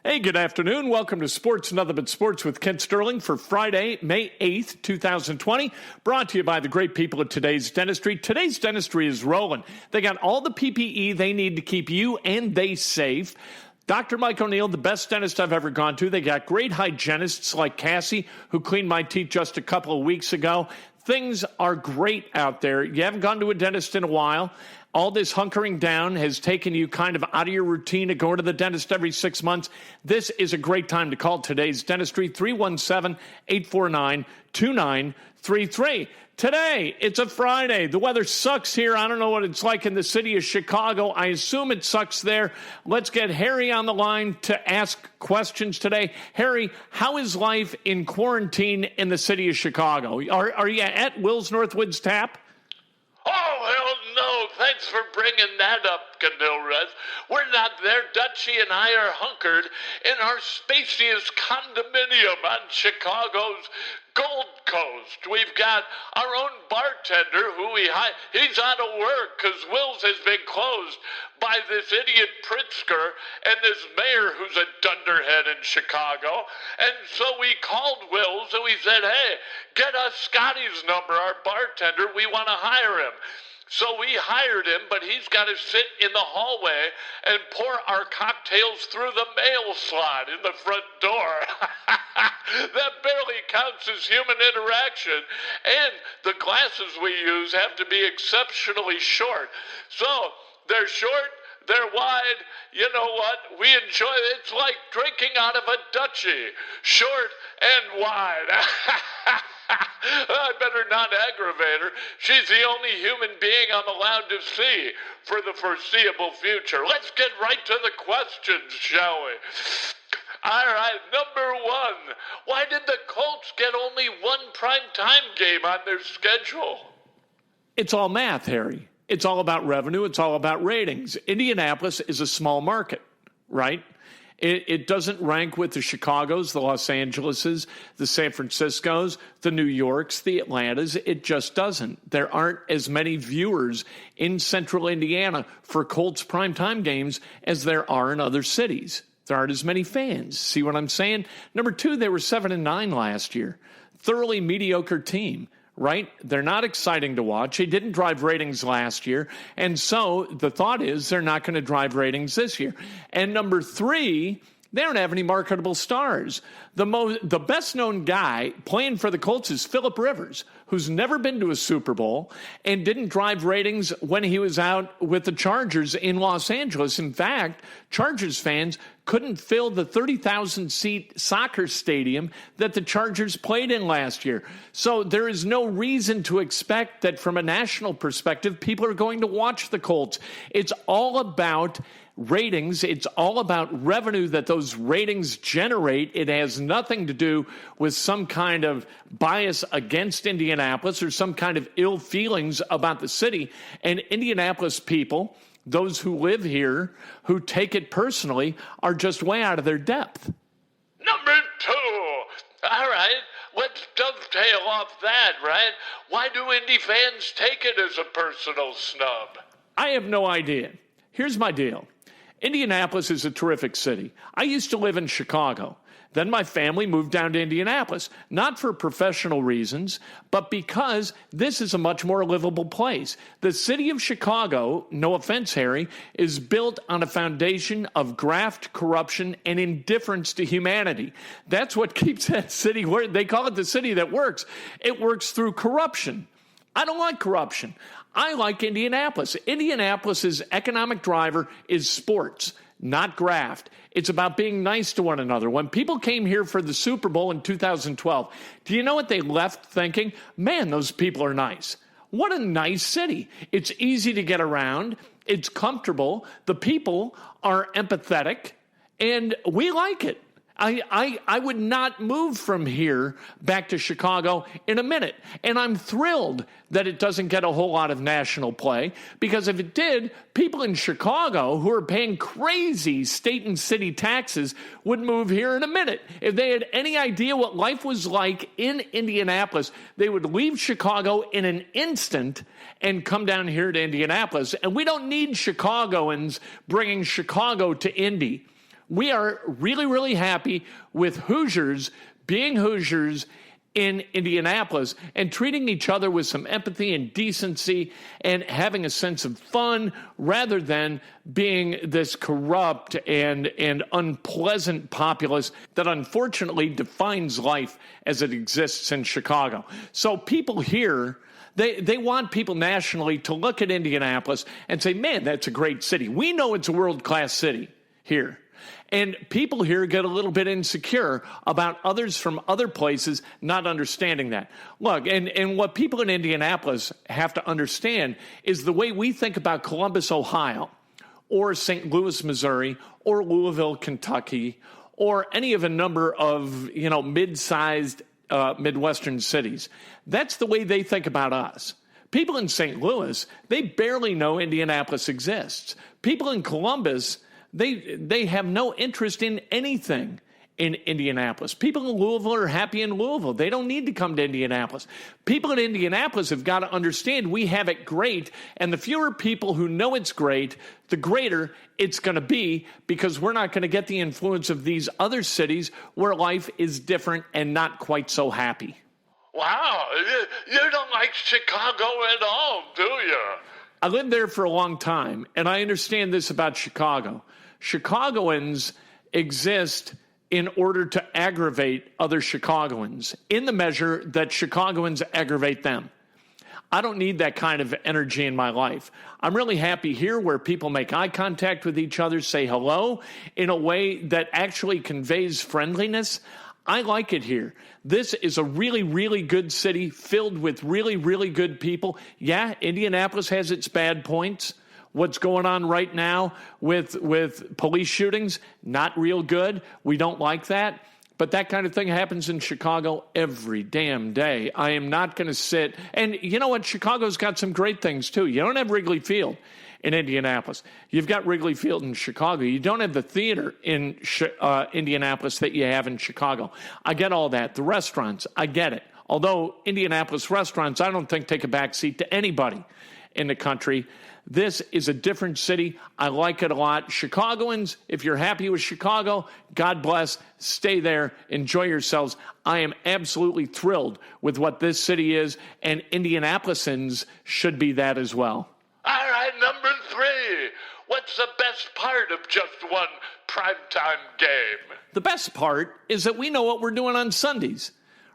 Hey, good afternoon. Welcome to Sports Nothing But Sports with Kent Sterling for Friday, May 8th, 2020. Brought to you by the great people at Today's Dentistry. Today's Dentistry is rolling. They got all the PPE they need to keep you and they safe. Dr. Mike O'Neill, the best dentist I've ever gone to. They got great hygienists like Cassie, who cleaned my teeth just a couple of weeks ago. Things are great out there. You haven't gone to a dentist in a while. All this hunkering down has taken you kind of out of your routine of going to the dentist every 6 months. This is a great time to call Today's Dentistry, 317-849-2933. Today, it's a Friday. The weather sucks here. I don't know what it's like in the city of Chicago. I assume it sucks there. Let's get Harry on the line to ask questions today. Harry, how is life in quarantine in the city of Chicago? Are you at Will's Northwoods Tap? Oh, hell no. Thanks for bringing that up, Canilres. We're not there. Dutchie and I are hunkered in our spacious condominium on Chicago's Gold Coast. We've got our own bartender who he's out of work because Will's has been closed by this idiot Pritzker and this mayor who's a dunderhead in Chicago. And so we called Will's and we said, hey, get us Scotty's number, our bartender. We want to hire him. So we hired him, but he's got to sit in the hallway and pour our cocktails through the mail slot in the front door. That barely counts as human interaction. And the glasses we use have to be exceptionally short. So they're short, they're wide. You know what? We enjoy it. It's like drinking out of a Dutchie. Short and wide. I better not aggravate her. She's the only human being I'm allowed to see for the foreseeable future. Let's get right to the questions, shall we? All right, number one. Why did the Colts get only one primetime game on their schedule? It's all math, Harry. It's all about revenue. It's all about ratings. Indianapolis is a small market, right? It doesn't rank with the Chicagos, the Los Angeleses, the San Franciscos, the New Yorks, the Atlantas. It just doesn't. There aren't as many viewers in central Indiana for Colts primetime games as there are in other cities. There aren't as many fans. See what I'm saying? Number two, they were 7-9 last year. Thoroughly mediocre team. Right? They're not exciting to watch. They didn't drive ratings last year. And so the thought is they're not going to drive ratings this year. And number three, they don't have any marketable stars. The best-known guy playing for the Colts is Phillip Rivers, who's never been to a Super Bowl and didn't drive ratings when he was out with the Chargers in Los Angeles. In fact, Chargers fans couldn't fill the 30,000-seat soccer stadium that the Chargers played in last year. So there is no reason to expect that from a national perspective, people are going to watch the Colts. It's all about ratings. It's all about revenue that those ratings generate. It has nothing to do with some kind of bias against Indianapolis or some kind of ill feelings about the city. And Indianapolis people, those who live here, who take it personally, are just way out of their depth. Number two. All right, let's dovetail off that, right? Why do Indy fans take it as a personal snub? I have no idea. Here's my deal. Indianapolis is a terrific city. I used to live in Chicago. Then my family moved down to Indianapolis, not for professional reasons, but because this is a much more livable place. The city of Chicago, no offense, Harry, is built on a foundation of graft, corruption, and indifference to humanity. That's what keeps that city where they call it the city that works. It works through corruption. I don't like corruption. I like Indianapolis. Indianapolis's economic driver is sports, not graft. It's about being nice to one another. When people came here for the Super Bowl in 2012, do you know what they left thinking? Man, those people are nice. What a nice city. It's easy to get around. It's comfortable. The people are empathetic, and we like it. I would not move from here back to Chicago in a minute. And I'm thrilled that it doesn't get a whole lot of national play, because if it did, people in Chicago who are paying crazy state and city taxes would move here in a minute. If they had any idea what life was like in Indianapolis, they would leave Chicago in an instant and come down here to Indianapolis. And we don't need Chicagoans bringing Chicago to Indy. We are really, really happy with Hoosiers being Hoosiers in Indianapolis and treating each other with some empathy and decency and having a sense of fun rather than being this corrupt and unpleasant populace that unfortunately defines life as it exists in Chicago. So people here, they want people nationally to look at Indianapolis and say, man, that's a great city. We know it's a world-class city here. And people here get a little bit insecure about others from other places not understanding that. Look, and what people in Indianapolis have to understand is the way we think about Columbus, Ohio, or St. Louis, Missouri, or Louisville, Kentucky, or any of a number of, mid-sized Midwestern cities. That's the way they think about us. People in St. Louis, they barely know Indianapolis exists. People in Columbus, they have no interest in anything in Indianapolis. People in Louisville are happy in Louisville. They don't need to come to Indianapolis. People in Indianapolis have got to understand we have it great, and the fewer people who know it's great, the greater it's going to be, because we're not going to get the influence of these other cities where life is different and not quite so happy. Wow, you don't like Chicago at all, do you? I lived there for a long time, and I understand this about Chicago. Chicagoans exist in order to aggravate other Chicagoans in the measure that Chicagoans aggravate them. I don't need that kind of energy in my life. I'm really happy here where people make eye contact with each other, say hello in a way that actually conveys friendliness. I like it here. This is a really, really good city filled with really, really good people. Yeah, Indianapolis has its bad points. What's going on right now with police shootings, not real good. We don't like that. But that kind of thing happens in Chicago every damn day. I am not going to sit. And you know what? Chicago's got some great things, too. You don't have Wrigley Field in Indianapolis. You've got Wrigley Field in Chicago. You don't have the theater in Indianapolis that you have in Chicago. I get all that. The restaurants, I get it. Although Indianapolis restaurants, I don't think take a backseat to anybody in the country. This is a different city. I like it a lot. Chicagoans, if you're happy with Chicago, God bless. Stay there. Enjoy yourselves. I am absolutely thrilled with what this city is, and Indianapolisans should be that as well. All right, number 3. What's the best part of just one primetime game? The best part is that we know what we're doing on Sundays.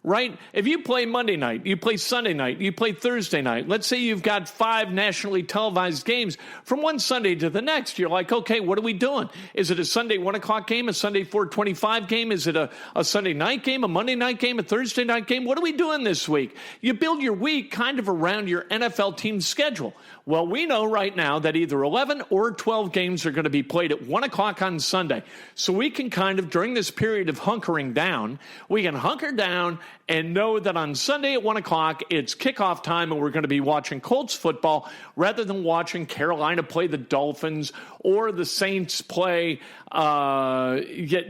Right? If you play Monday night, you play Sunday night, you play Thursday night. Let's say you've got 5 nationally televised games from one Sunday to the next. You're like, okay, what are we doing? Is it a Sunday 1 o'clock game, a Sunday 4:25 game? Is it a Sunday night game, a Monday night game, a Thursday night game? What are we doing this week? You build your week kind of around your NFL team's schedule. Well, we know right now that either 11 or 12 games are going to be played at 1 o'clock on Sunday. So we can kind of, during this period of hunkering down, we can hunker down and know that on Sunday at 1 o'clock, it's kickoff time and we're going to be watching Colts football rather than watching Carolina play the Dolphins or the Saints play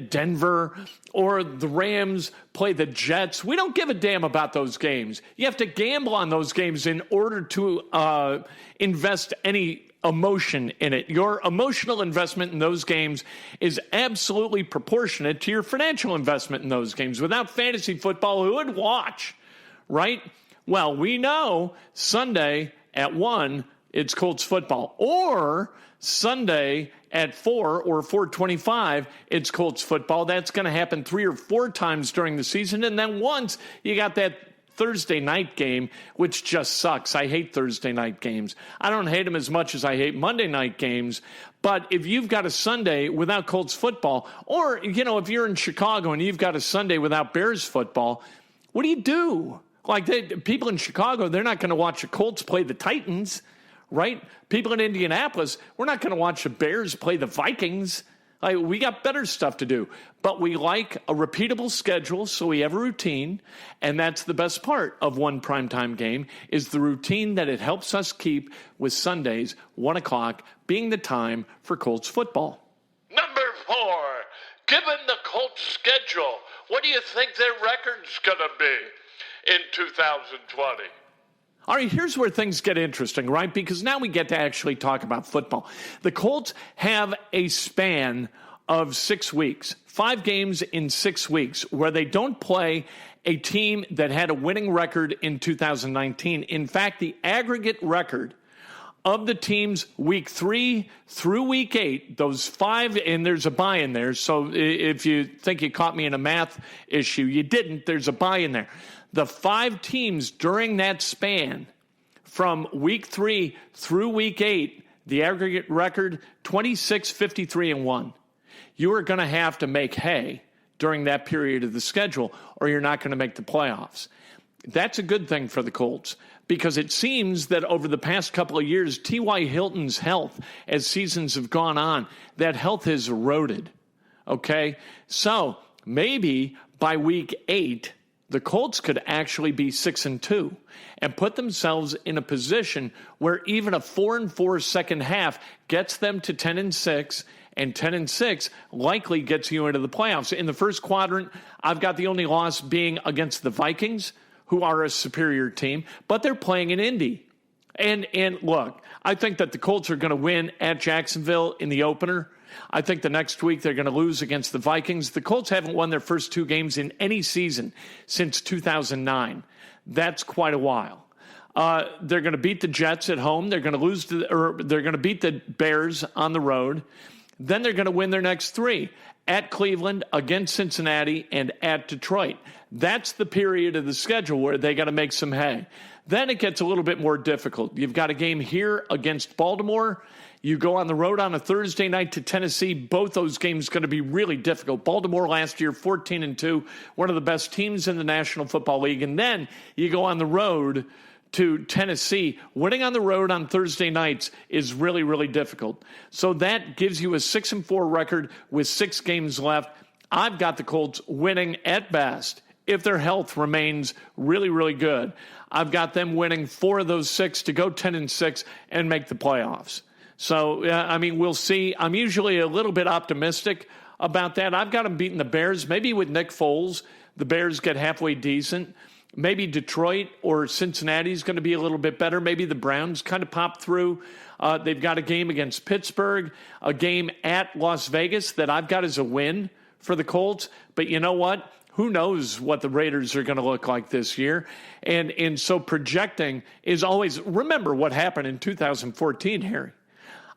Denver or the Rams play the Jets. We don't give a damn about those games. You have to gamble on those games in order to invest any emotion in it. Your emotional investment in those games is absolutely proportionate to your financial investment in those games. Without fantasy football, who would watch, right? Well, we know Sunday at 1, it's Colts football. Or Sunday at 4 or 4:25, it's Colts football. That's going to happen 3 or 4 times during the season. And then once you got that Thursday night game, which just sucks. I hate Thursday night games. I don't hate them as much as I hate Monday night games. But if you've got a Sunday without Colts football, or, if you're in Chicago and you've got a Sunday without Bears football, what do you do? Like, people in Chicago, they're not going to watch the Colts play the Titans, right? People in Indianapolis, we're not going to watch the Bears play the Vikings. We got better stuff to do, but we like a repeatable schedule, so we have a routine, and that's the best part of one primetime game is the routine that it helps us keep with Sundays, 1 o'clock, being the time for Colts football. Number 4, given the Colts schedule, what do you think their record's going to be in 2020? All right, here's where things get interesting, right? Because now we get to actually talk about football. The Colts have a span of 6 weeks, 5 games in 6 weeks, where they don't play a team that had a winning record in 2019. In fact, the aggregate record of the teams week 3 through week 8, those 5, and there's a bye in there. So if you think you caught me in a math issue, you didn't. There's a bye in there. The 5 teams during that span from week 3 through week 8, the aggregate record 26, 53, and 1. You are going to have to make hay during that period of the schedule, or you're not going to make the playoffs. That's a good thing for the Colts, because it seems that over the past couple of years, T.Y. Hilton's health, as seasons have gone on, that health has eroded. Okay? So maybe by week 8, the Colts could actually be 6-2 and put themselves in a position where even a 4-4 second half gets them to 10-6, and 10-6 likely gets you into the playoffs. In the first quadrant, I've got the only loss being against the Vikings, who are a superior team, but they're playing in Indy. And look, I think that the Colts are going to win at Jacksonville in the opener. I think the next week they're going to lose against the Vikings. The Colts haven't won their first 2 games in any season since 2009. That's quite a while. They're going to beat the Jets at home. They're going to beat the Bears on the road. Then they're going to win their next 3 at Cleveland, against Cincinnati, and at Detroit. That's the period of the schedule where they got to make some hay. Then it gets a little bit more difficult. You've got a game here against Baltimore. You go on the road on a Thursday night to Tennessee. Both those games going to be really difficult. Baltimore last year, 14-2, one of the best teams in the National Football League. And then you go on the road to Tennessee. Winning on the road on Thursday nights is really, really difficult. So that gives you a 6-4 record with 6 games left. I've got the Colts winning at best, if their health remains really, really good. I've got them winning 4 of those 6 to go 10-6 and make the playoffs. So, we'll see. I'm usually a little bit optimistic about that. I've got them beating the Bears, maybe with Nick Foles. The Bears get halfway decent. Maybe Detroit or Cincinnati is going to be a little bit better. Maybe the Browns kind of pop through. They've got a game against Pittsburgh, a game at Las Vegas that I've got as a win for the Colts. But you know what? Who knows what the Raiders are going to look like this year? And so projecting is always, remember what happened in 2014, Harry.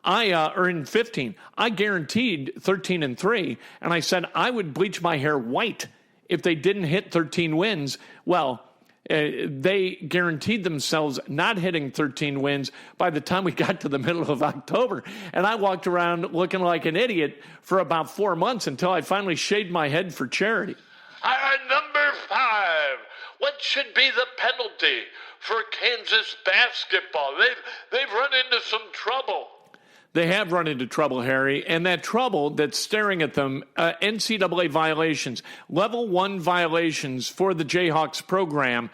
Or in 15, I guaranteed 13-3, and I said I would bleach my hair white if they didn't hit 13 wins. Well, they guaranteed themselves not hitting 13 wins by the time we got to the middle of October. And I walked around looking like an idiot for about 4 months until I finally shaved my head for charity. All right, number 5. What should be the penalty for Kansas basketball? They've run into some trouble. They have run into trouble, Harry, and that trouble that's staring at them, NCAA violations, level 1 violations for the Jayhawks program,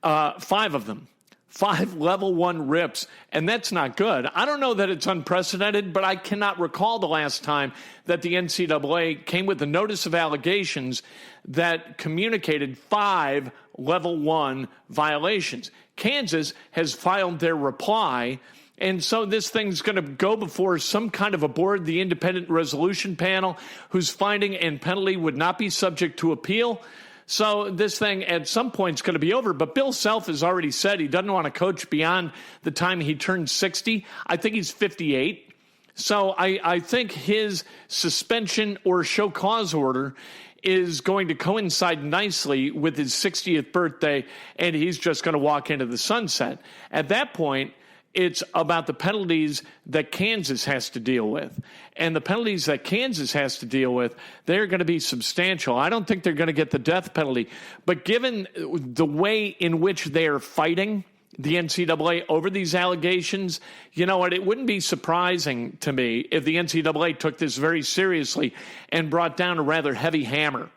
5 of them, 5 level 1 rips, and that's not good. I don't know that it's unprecedented, but I cannot recall the last time that the NCAA came with a notice of allegations that communicated 5 level 1 violations. Kansas has filed their reply. And so this thing's going to go before some kind of a board, the Independent Resolution Panel, whose finding and penalty would not be subject to appeal. So this thing at some point is going to be over. But Bill Self has already said he doesn't want to coach beyond the time he turns 60. I think he's 58. So I think his suspension or show cause order is going to coincide nicely with his 60th birthday, and he's just going to walk into the sunset. At that point, it's about the penalties that Kansas has to deal with. And the penalties that Kansas has to deal with, they're going to be substantial. I don't think they're going to get the death penalty. But given the way in which they are fighting the NCAA over these allegations, you know what? It wouldn't be surprising to me if the NCAA took this very seriously and brought down a rather heavy hammer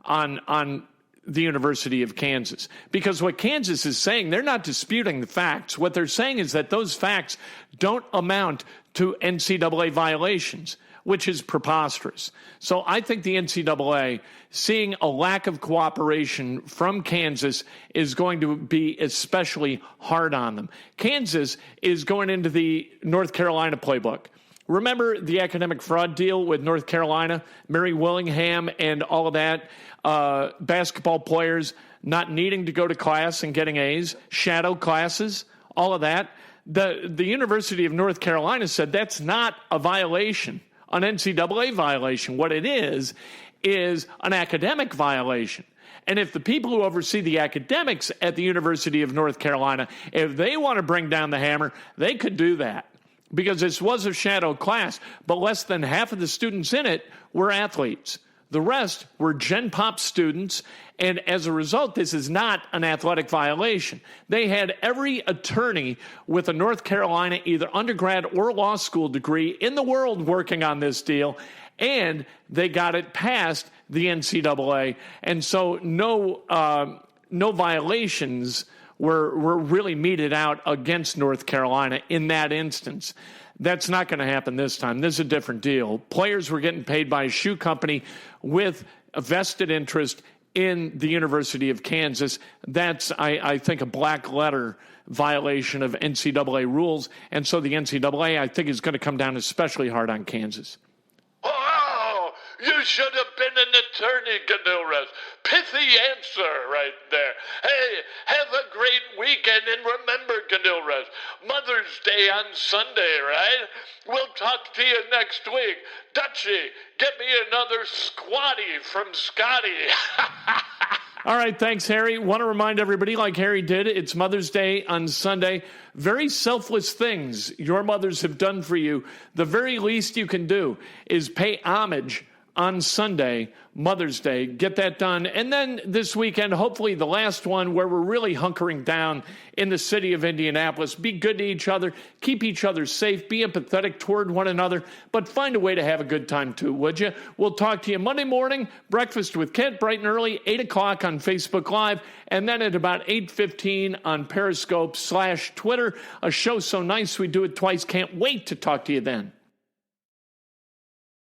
on the University of Kansas. Because what Kansas is saying, they're not disputing the facts. What they're saying is that those facts don't amount to NCAA violations, which is preposterous. So I think the NCAA, seeing a lack of cooperation from Kansas, is going to be especially hard on them. Kansas is going into the North Carolina playbook, Remember the academic fraud deal with North Carolina, Mary Willingham and all of that, basketball players not needing to go to class and getting A's, shadow classes, all of that. The University of North Carolina said that's not a violation, an NCAA violation. What it is an academic violation. And if the people who oversee the academics at the University of North Carolina, if they want to bring down the hammer, they could do that. Because this was a shadow class, but less than half of the students in it were athletes. The rest were Gen Pop students, and as a result, this is not an athletic violation. They had every attorney with a North Carolina either undergrad or law school degree in the world working on this deal, and they got it past the NCAA. And so no violations were really meted out against North Carolina in that instance. That's not going to happen this time. This is a different deal. Players were getting paid by a shoe company with a vested interest in the University of Kansas. That's, I think, a black letter violation of NCAA rules. And so the NCAA, I think, is going to come down especially hard on Kansas. Oh, you should have been an attorney, Ganilres. Pithy answer right there. Hey, have a great weekend, and remember, Ganilres, Mother's Day on Sunday, right? We'll talk to you next week. Dutchie, get me another squatty from Scotty. All right, thanks, Harry. Want to remind everybody, like Harry did, it's Mother's Day on Sunday. Very selfless things your mothers have done for you. The very least you can do is pay homage on Sunday, Mother's Day. Get that done. And then this weekend, hopefully the last one where we're really hunkering down in the city of Indianapolis. Be good to each other. Keep each other safe. Be empathetic toward one another. But find a way to have a good time too, would you? We'll talk to you Monday morning. Breakfast with Kent, bright and early, 8 o'clock on Facebook Live. And then at about 8:15 on Periscope /Twitter. A show so nice we do it twice. Can't wait to talk to you then.